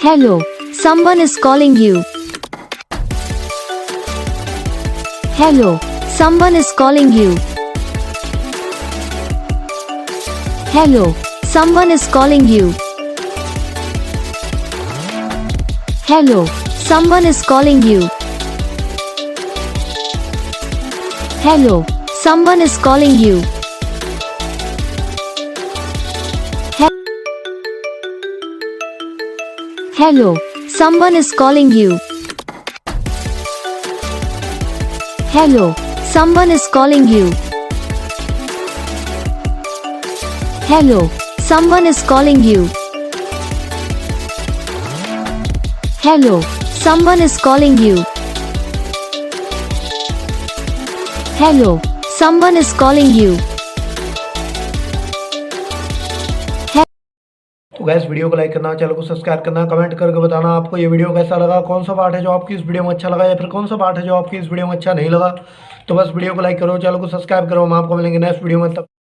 Hello, someone is calling you. Hello, someone is calling you. Hello, someone is calling you. Hello, someone is calling you. Hello, someone is calling you. Hello, someone is calling you. Hello, someone is calling you. Hello, someone is calling you. Hello, someone is calling you. Hello, someone is calling you. तो gas video को like करना, channel को subscribe करना, comment करके बताना आपको ये video कैसा लगा, कौन सा पार्ट है जो आपकी इस वीडियो में अच्छा लगा या फिर कौन सा पार्ट है जो आपकी इस वीडियो में अच्छा नहीं लगा। तो बस वीडियो को लाइक करो, चैनल को सब्सक्राइब करो। हम आपको मिलेंगे नेक्स्ट वीडियो में। तब